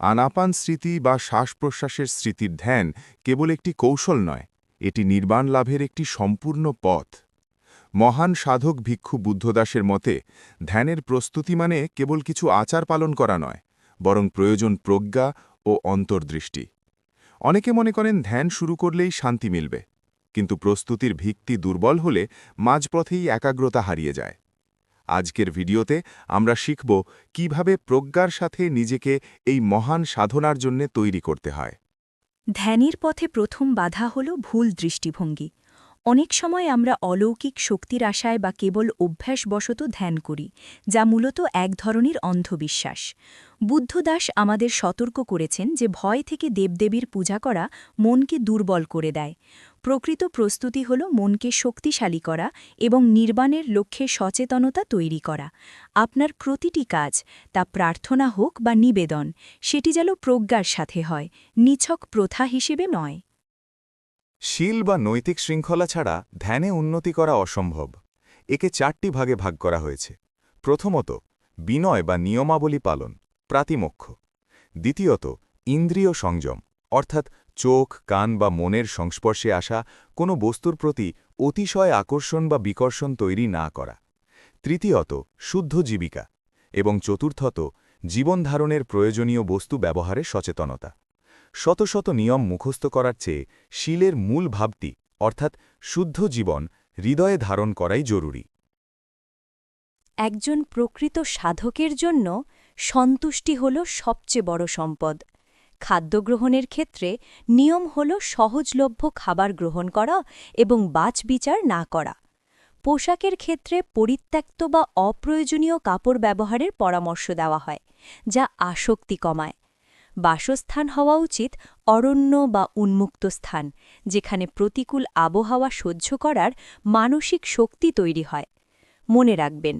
আনাপান স্মৃতি বা শ্বাস-প্রশ্বাসের স্মৃতির ধ্যান কেবল একটি কৌশল নয়, এটি নির্বাণ লাভের একটি সম্পূর্ণ পথ। মহান সাধক ভিক্ষু বুদ্ধদাসের মতে ধ্যানের প্রস্তুতি মানে কেবল কিছু আচার পালন করা নয়, বরং প্রয়োজন প্রজ্ঞা ও অন্তর্দৃষ্টি। অনেকে মনে করেন ধ্যান শুরু করলেই শান্তি মিলবে, কিন্তু প্রস্তুতির ভিত্তি দুর্বল হলে মাঝপথেই একাগ্রতা হারিয়ে যায়। আজকের ভিডিওতে আমরা শিখব কিভাবে প্রজ্ঞার সাথে নিজেকে এই মহান সাধনার জন্য তৈরি করতে হয়। ধ্যানের পথে প্রথম বাধা হল ভুল দৃষ্টিভঙ্গি। অনেক সময় আমরা অলৌকিক শক্তির আশায় বা কেবল অভ্যাসবশত ধ্যান করি, যা মূলত এক ধরনের অন্ধবিশ্বাস। বুদ্ধদাস আমাদের সতর্ক করেছেন যে ভয় থেকে দেবদেবীর পূজা করা মনকে দুর্বল করে দেয়। প্রকৃত প্রস্তুতি হল মনকে শক্তিশালী করা এবং নির্বাণের লক্ষ্যে সচেতনতা তৈরি করা। আপনার প্রতিটি কাজ, তা প্রার্থনা হোক বা নিবেদন, সেটি যেন প্রজ্ঞার সাথে হয়, নিছক প্রথা হিসেবে নয়। শীল বা নৈতিক শৃঙ্খলা ছাড়া ধ্যানে উন্নতি করা অসম্ভব। একে 4টি ভাগে ভাগ করা হয়েছে। প্রথমত, বিনয় বা নিয়মাবলী পালন, প্রাতিমোক্ষ। দ্বিতীয়ত, ইন্দ্রিয় সংযম, অর্থাৎ চোখ, কান বা মনের সংস্পর্শে আসা কোনো বস্তুর প্রতি অতিশয় আকর্ষণ বা বিকর্ষণ তৈরি না করা। তৃতীয়ত, শুদ্ধ জীবিকা। এবং চতুর্থত, জীবনধারণের প্রয়োজনীয় বস্তু ব্যবহারে সচেতনতা। শত শত নিয়ম মুখস্থ করার চেয়ে শীলের মূল ভাবটি, অর্থাৎ শুদ্ধ জীবন, হৃদয়ে ধারণ করাই জরুরি। একজন প্রকৃত সাধকের জন্য সন্তুষ্টি হল সবচেয়ে বড় সম্পদ। খাদ্যগ্রহণের ক্ষেত্রে নিয়ম হল সহজলভ্য খাবার গ্রহণ করা এবং বাছবিচার না করা। পোশাকের ক্ষেত্রে পরিত্যক্ত বা অপ্রয়োজনীয় কাপড় ব্যবহারের পরামর্শ দেওয়া হয়, যা আসক্তি কমায়। বাসস্থান হওয়া উচিত অরণ্য বা উন্মুক্ত স্থান, যেখানে প্রতিকূল আবহাওয়া সহ্য করার মানসিক শক্তি তৈরি হয়। মনে রাখবেন,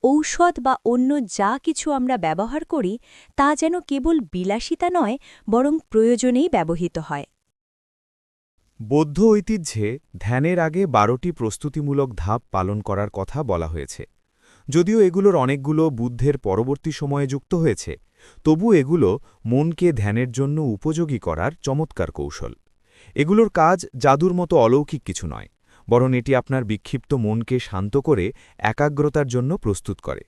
ঔষধ বা অন্য যা কিছু আমরা ব্যবহার করি, তা যেন কেবল বিলাসিতা নয়, বরং প্রয়োজনেই ব্যবহৃত হয়। বৌদ্ধ ঐতিহ্যে ধ্যানের আগে 12টি প্রস্তুতিমূলক ধাপ পালন করার কথা বলা হয়েছে। যদিও এগুলোর অনেকগুলো বুদ্ধের পরবর্তী সময়ে যুক্ত হয়েছে, তবু এগুলো মনকে ধ্যানের জন্য উপযোগী করার চমৎকার কৌশল। এগুলোর কাজ জাদুর মতো অলৌকিক কিছু নয়, বরং এটি আপনার বিক্ষিপ্ত মনকে শান্ত করে একাগ্রতার জন্য প্রস্তুত করে।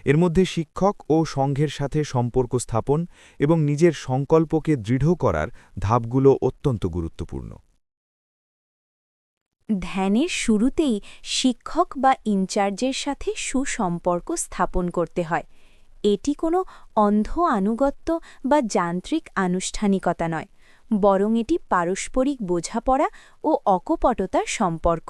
এর মধ্যে শিক্ষক ও সংঘের সাথে সম্পর্ক স্থাপন এবং নিজের সংকল্পকে দৃঢ় করার ধাপগুলো অত্যন্ত গুরুত্বপূর্ণ। ধ্যানের শুরুতেই শিক্ষক বা ইনচার্জের সাথে সুসম্পর্ক স্থাপন করতে হয়। এটি কোনো অন্ধ আনুগত্য বা যান্ত্রিক আনুষ্ঠানিকতা নয়, বরং এটি পারস্পরিক বোঝাপড়া ও অকপটতার সম্পর্ক।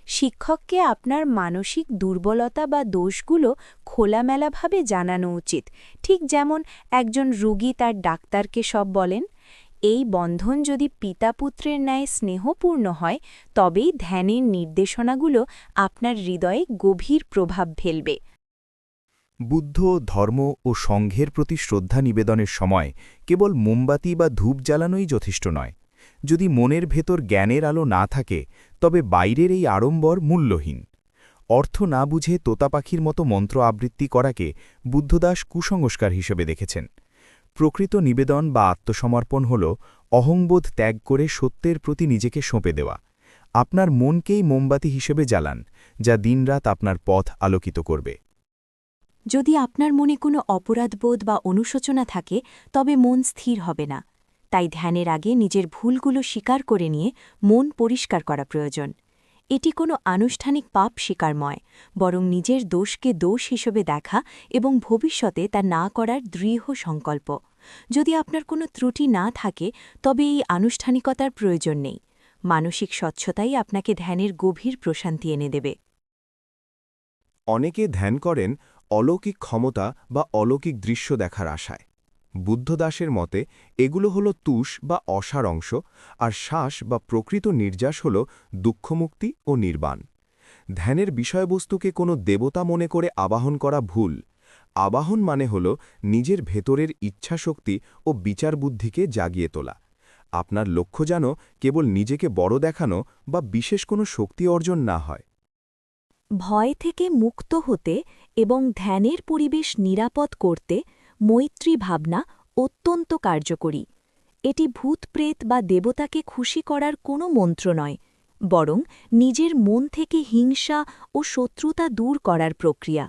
শিক্ষককে আপনার মানসিক দুর্বলতা বা দোষগুলো খোলামেলাভাবে জানানো উচিত, ঠিক যেমন একজন রোগী তার ডাক্তারকে সব বলেন। এই বন্ধন যদি পিতাপুত্রের ন্যায় স্নেহপূর্ণ হয়, তবেই ধ্যানের নির্দেশনাগুলো আপনার হৃদয়ে গভীর প্রভাব ফেলবে। বুদ্ধ ধর্ম ও সংঘের প্রতি শ্রদ্ধা নিবেদনের সময় কেবল মোমবাতি বা ধূপ জ্বালানোই যথেষ্ট নয়। যদি মনের ভেতর জ্ঞানের আলো না থাকে, তবে বাইরের এই আড়ম্বর মূল্যহীন। অর্থ না বুঝে তোতা পাখির মতো মন্ত্র আবৃত্তি করাকে বুদ্ধদাস কুসংস্কার হিসেবে দেখেছেন। প্রকৃত নিবেদন বা আত্মসমর্পণ হল অহংবোধ ত্যাগ করে সত্যের প্রতি নিজেকে সঁপে দেওয়া। আপনার মনকেই মোমবাতি হিসেবে জ্বালান, যা দিনরাত আপনার পথ আলোকিত করবে। যদি আপনার মনে কোনো অপরাধবোধ বা অনুশোচনা থাকে, তবে মন স্থির হবে না। তাই ধ্যানের আগে নিজের ভুলগুলো স্বীকার করে নিয়ে মন পরিষ্কার করা প্রয়োজন। এটি কোনো আনুষ্ঠানিক পাপ স্বীকারময়, বরং নিজের দোষকে দোষ হিসেবে দেখা এবং ভবিষ্যতে তা না করার দৃঢ় সংকল্প। যদি আপনার কোনো ত্রুটি না থাকে, তবে এই আনুষ্ঠানিকতার প্রয়োজন নেই। মানসিক স্বচ্ছতাই আপনাকে ধ্যানের গভীর প্রশান্তি এনে দেবে। অনেকে ধ্যান করেন অলৌকিক ক্ষমতা বা অলৌকিক দৃশ্য দেখার আশায়। বুদ্ধদাসের মতে এগুলো হল তুষ বা অসার অংশ, আর শ্বাস বা প্রকৃত নির্যাস হল দুঃখমুক্তি ও নির্বাণ। ধ্যানের বিষয়বস্তুকে কোনো দেবতা মনে করে আবাহন করা ভুল। আবাহন মানে হল নিজের ভেতরের ইচ্ছাশক্তি ও বিচারবুদ্ধিকে জাগিয়ে তোলা। আপনার লক্ষ্য যেন কেবল নিজেকে বড় দেখানো বা বিশেষ কোনো শক্তি অর্জন না হয়। ভয় থেকে মুক্ত হতে এবং ধ্যানের পরিবেশ নিরাপদ করতে মৈত্রী ভাবনা অত্যন্ত কার্যকরী। এটি ভূতপ্রেত বা দেবতাকে খুশি করার কোনো মন্ত্র নয়, বরং নিজের মন থেকে হিংসা ও শত্রুতা দূর করার প্রক্রিয়া।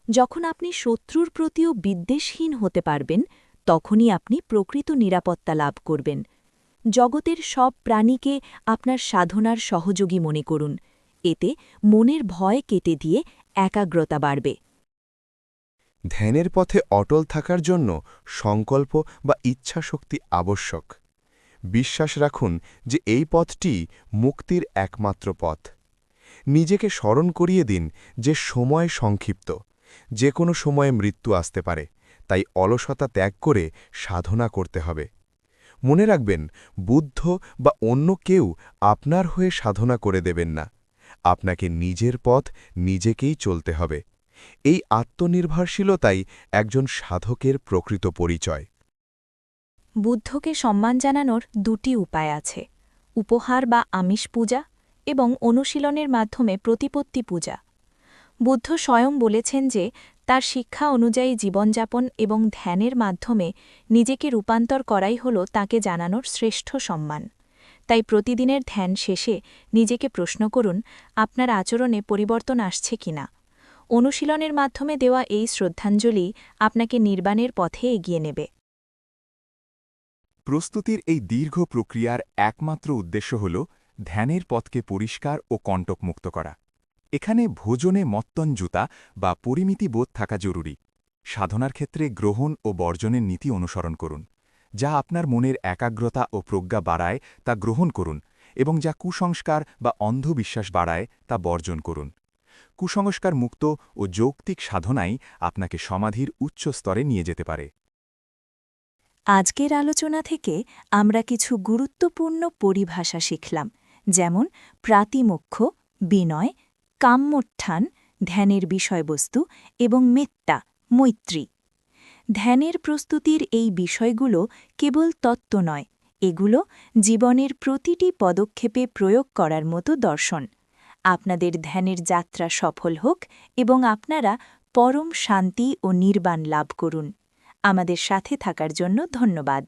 যখন আপনি শত্রুর প্রতিও বিদ্বেষহীন হতে পারবেন, তখনই আপনি প্রকৃত নিরাপত্তা লাভ করবেন। জগতের সব প্রাণীকে আপনার সাধনার সহযোগী মনে করুন। এতে মনের ভয় কেটে দিয়ে একাগ্রতা বাড়বে। ধ্যানের পথে অটল থাকার জন্য সংকল্প বা ইচ্ছাশক্তি আবশ্যক। বিশ্বাস রাখুন যে এই পথটি মুক্তির একমাত্র পথ। নিজেকে স্মরণ করিয়ে দিন যে সময় সংক্ষিপ্ত, যে কোনো সময়ে মৃত্যু আসতে পারে, তাই অলসতা ত্যাগ করে সাধনা করতে হবে। মনে রাখবেন, বুদ্ধ বা অন্য কেউ আপনার হয়ে সাধনা করে দেবেন না। আপনাকে নিজের পথ নিজেকেই চলতে হবে। এই আত্মনির্ভরশীলতাই একজন সাধকের প্রকৃত পরিচয়। বুদ্ধকে সম্মান জানানোর দুটি উপায় আছে: উপহার বা আমিষ পূজা এবং অনুশীলনের মাধ্যমে প্রতিপত্তি পূজা। বুদ্ধ স্বয়ং বলেছেন যে তার শিক্ষা অনুযায়ী জীবনযাপন এবং ধ্যানের মাধ্যমে নিজেকে রূপান্তর করাই হল তাকে জানানোর শ্রেষ্ঠ সম্মান। তাই প্রতিদিনের ধ্যান শেষে নিজেকে প্রশ্ন করুন, আপনার আচরণে পরিবর্তন আসছে কিনা। অনুশীলনের মাধ্যমে দেওয়া এই শ্রদ্ধাঞ্জলি আপনাকে নির্বাণের পথে এগিয়ে নেবে। প্রস্তুতির এই দীর্ঘ প্রক্রিয়ার একমাত্র উদ্দেশ্য হল ধ্যানের পথকে পরিষ্কার ও কণ্টকমুক্ত করা। এখানে ভোজনে মত্তঞ্জুতা বা পরিমিতিবোধ থাকা জরুরি। সাধনার ক্ষেত্রে গ্রহণ ও বর্জনের নীতি অনুসরণ করুন। যা আপনার মনের একাগ্রতা ও প্রজ্ঞা বাড়ায় তা গ্রহণ করুন, এবং যা কুসংস্কার বা অন্ধবিশ্বাস বাড়ায় তা বর্জন করুন। কুসংস্কার মুক্ত ও যৌক্তিক সাধনাই আপনাকে সমাধির উচ্চ স্তরে নিয়ে যেতে পারে। আজকের আলোচনা থেকে আমরা কিছু গুরুত্বপূর্ণ পরিভাষা শিখলাম, যেমন প্রাতিমোক্ষ, বিনয়, কাম্যোত্থান, ধ্যানের বিষয়বস্তু এবং মেত্তা, মৈত্রী। ধ্যানের প্রস্তুতির এই বিষয়গুলো কেবল তত্ত্ব নয়, এগুলো জীবনের প্রতিটি পদক্ষেপে প্রয়োগ করার মতো দর্শন। আপনাদের ধ্যানের যাত্রা সফল হোক এবং আপনারা পরম শান্তি ও নির্বাণ লাভ করুন। আমাদের সাথে থাকার জন্য ধন্যবাদ।